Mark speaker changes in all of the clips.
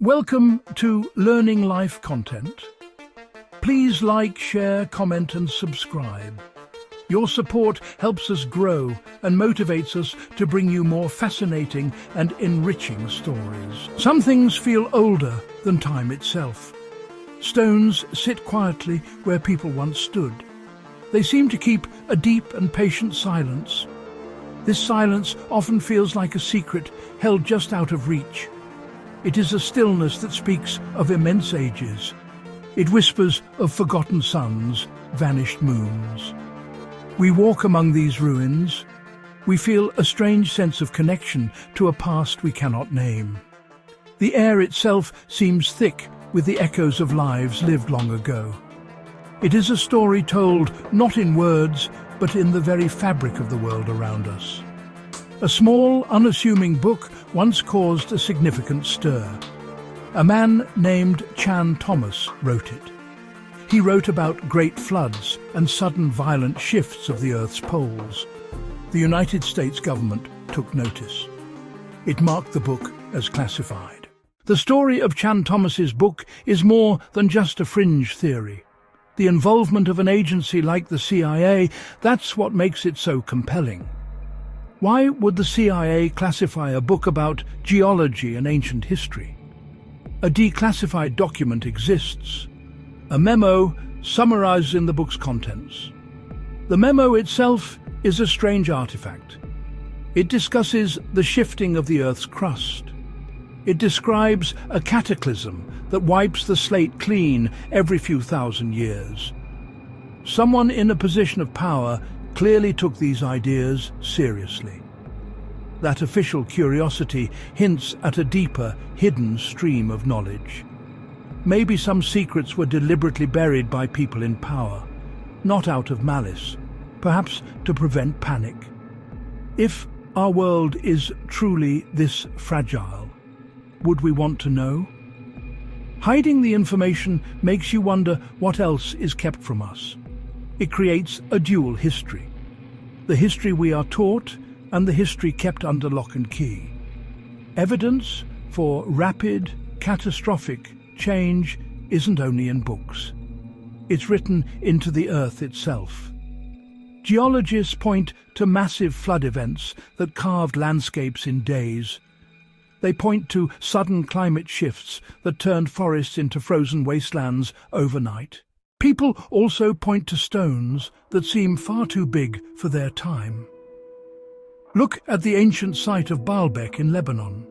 Speaker 1: Welcome to Learning Life content. Please like, share, comment and subscribe. Your support helps us grow and motivates us to bring you more fascinating and enriching stories. Some things feel older than time itself. Stones sit quietly where people once stood. They seem to keep a deep and patient silence. This silence often feels like a secret held just out of reach. It is a stillness that speaks of immense ages. It whispers of forgotten suns, vanished moons. We walk among these ruins. We feel a strange sense of connection to a past we cannot name. The air itself seems thick with the echoes of lives lived long ago. It is a story told not in words, but in the very fabric of the world around us. A small, unassuming book once caused a significant stir. A man named Chan Thomas wrote it. He wrote about great floods and sudden violent shifts of the Earth's poles. The United States government took notice. It marked the book as classified. The story of Chan Thomas's book is more than just a fringe theory. The involvement of an agency like the CIA, that's what makes it so compelling. Why would the CIA classify a book about geology and ancient history? A declassified document exists. A memo summarizing the book's contents. The memo itself is a strange artifact. It discusses the shifting of the Earth's crust. It describes a cataclysm that wipes the slate clean every few thousand years. Someone in a position of power clearly took these ideas seriously. That official curiosity hints at a deeper, hidden stream of knowledge. Maybe some secrets were deliberately buried by people in power, not out of malice, perhaps to prevent panic. If our world is truly this fragile, would we want to know? Hiding the information makes you wonder what else is kept from us. It creates a dual history. The history we are taught and the history kept under lock and key. Evidence for rapid, catastrophic change isn't only in books. It's written into the earth itself. Geologists point to massive flood events that carved landscapes in days. They point to sudden climate shifts that turned forests into frozen wastelands overnight. People also point to stones that seem far too big for their time. Look at the ancient site of Baalbek in Lebanon.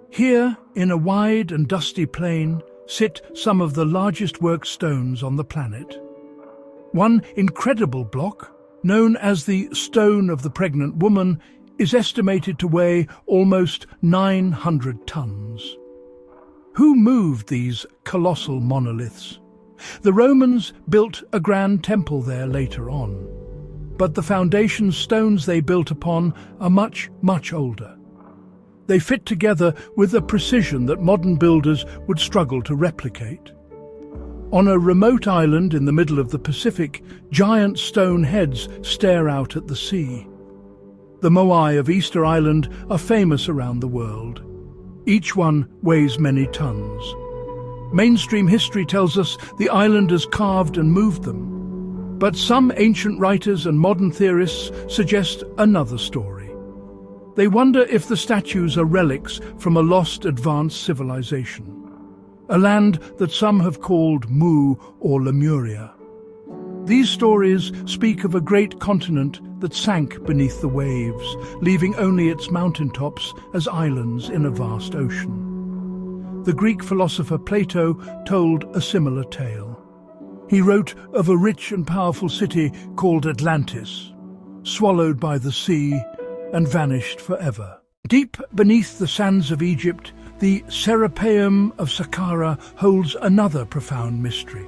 Speaker 1: Here, in a wide and dusty plain, sit some of the largest worked stones on the planet. One incredible block, known as the Stone of the Pregnant Woman, is estimated to weigh almost 900 tons. Who moved these colossal monoliths? The Romans built a grand temple there later on, but the foundation stones they built upon are much, much older. They fit together with a precision that modern builders would struggle to replicate. On a remote island in the middle of the Pacific, giant stone heads stare out at the sea. The moai of Easter Island are famous around the world. Each one weighs many tons. Mainstream history tells us the islanders carved and moved them. But some ancient writers and modern theorists suggest another story. They wonder if the statues are relics from a lost advanced civilization, a land that some have called Mu or Lemuria. These stories speak of a great continent that sank beneath the waves, leaving only its mountaintops as islands in a vast ocean. The Greek philosopher Plato told a similar tale. He wrote of a rich and powerful city called Atlantis, swallowed by the sea and vanished forever. Deep beneath the sands of Egypt, the Serapeum of Saqqara holds another profound mystery.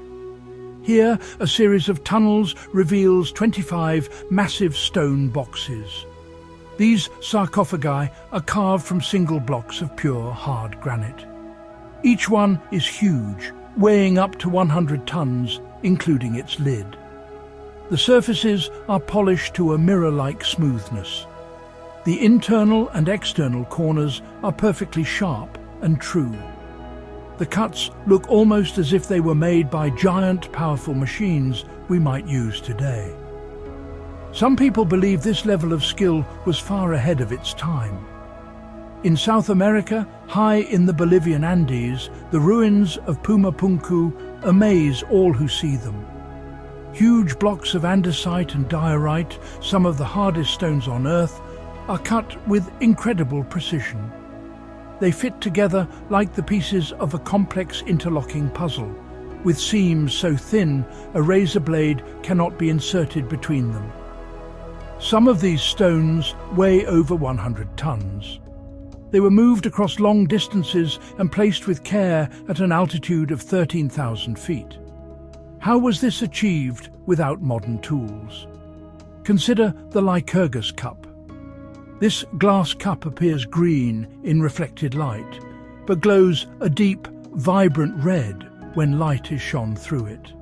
Speaker 1: Here, a series of tunnels reveals 25 massive stone boxes. These sarcophagi are carved from single blocks of pure, hard granite. Each one is huge, weighing up to 100 tons, including its lid. The surfaces are polished to a mirror-like smoothness. The internal and external corners are perfectly sharp and true. The cuts look almost as if they were made by giant, powerful machines we might use today. Some people believe this level of skill was far ahead of its time. In South America, high in the Bolivian Andes, the ruins of Puma Punku amaze all who see them. Huge blocks of andesite and diorite, some of the hardest stones on Earth, are cut with incredible precision. They fit together like the pieces of a complex interlocking puzzle, with seams so thin a razor blade cannot be inserted between them. Some of these stones weigh over 100 tons. They were moved across long distances and placed with care at an altitude of 13,000 feet. How was this achieved without modern tools? Consider the Lycurgus cup. This glass cup appears green in reflected light, but glows a deep, vibrant red when light is shone through it.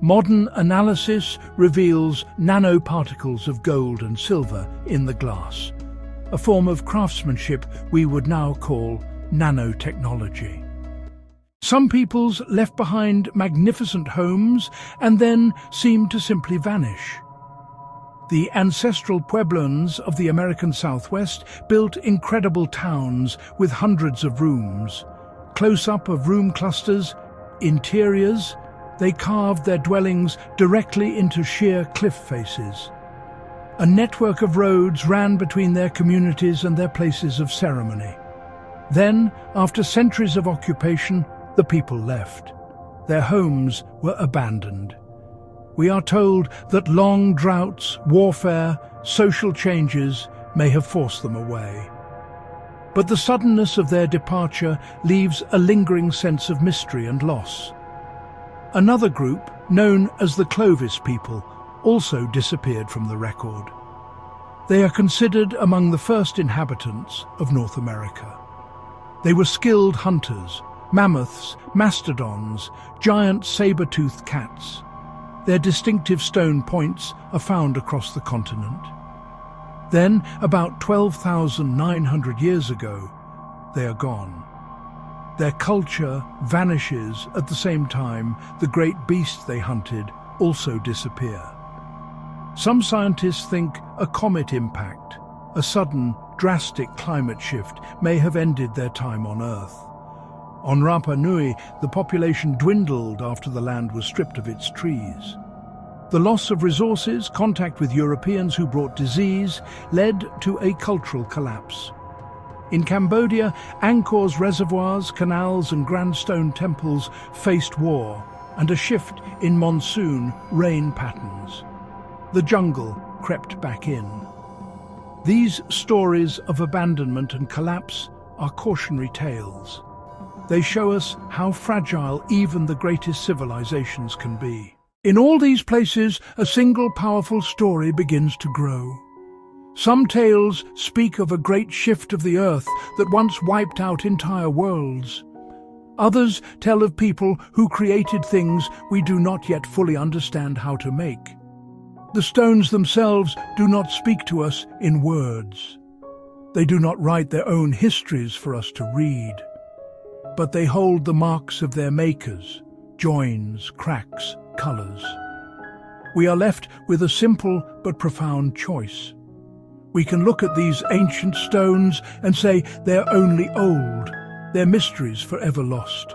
Speaker 1: Modern analysis reveals nanoparticles of gold and silver in the glass, a form of craftsmanship we would now call nanotechnology. Some peoples left behind magnificent homes and then seemed to simply vanish. The ancestral Pueblans of the American Southwest built incredible towns with hundreds of rooms. Close-up of room clusters, interiors, they carved their dwellings directly into sheer cliff faces. A network of roads ran between their communities and their places of ceremony. Then, after centuries of occupation, the people left. Their homes were abandoned. We are told that long droughts, warfare, social changes may have forced them away. But the suddenness of their departure leaves a lingering sense of mystery and loss. Another group, known as the Clovis people, also disappeared from the record. They are considered among the first inhabitants of North America. They were skilled hunters, mammoths, mastodons, giant saber-toothed cats. Their distinctive stone points are found across the continent. Then, about 12,900 years ago, they are gone. Their culture vanishes at the same time the great beasts they hunted also disappear. Some scientists think a comet impact, a sudden, drastic climate shift, may have ended their time on Earth. On Rapa Nui, the population dwindled after the land was stripped of its trees. The loss of resources, contact with Europeans who brought disease, led to a cultural collapse. In Cambodia, Angkor's reservoirs, canals and grand stone temples faced war and a shift in monsoon rain patterns. The jungle crept back in. These stories of abandonment and collapse are cautionary tales. They show us how fragile even the greatest civilizations can be. In all these places, a single powerful story begins to grow. Some tales speak of a great shift of the earth that once wiped out entire worlds. Others tell of people who created things we do not yet fully understand how to make. The stones themselves do not speak to us in words. They do not write their own histories for us to read. But they hold the marks of their makers, joins, cracks, colours. We are left with a simple but profound choice. We can look at these ancient stones and say they're only old, their mysteries forever lost.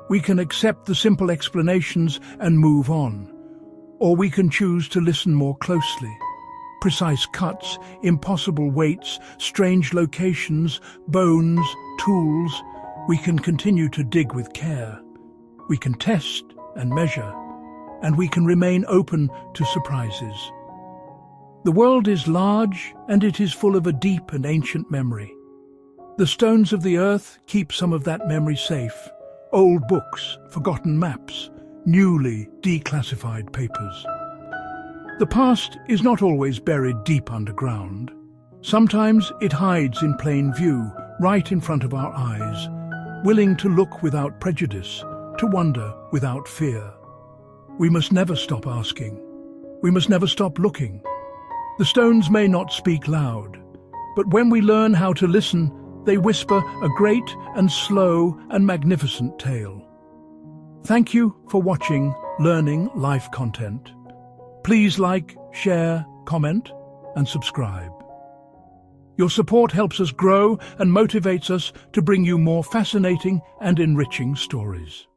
Speaker 1: We can accept the simple explanations and move on. Or we can choose to listen more closely. Precise cuts, impossible weights, strange locations, bones, tools. We can continue to dig with care. We can test and measure, and we can remain open to surprises. The world is large, and it is full of a deep and ancient memory. The stones of the earth keep some of that memory safe. Old books, forgotten maps, newly declassified papers. The past is not always buried deep underground. Sometimes it hides in plain view, right in front of our eyes, willing to look without prejudice, to wonder without fear. We must never stop asking. We must never stop looking. The stones may not speak loud, but when we learn how to listen, they whisper a great and slow and magnificent tale. Thank you for watching Learning Life Content. Please like, share, comment, and subscribe. Your support helps us grow and motivates us to bring you more fascinating and enriching stories.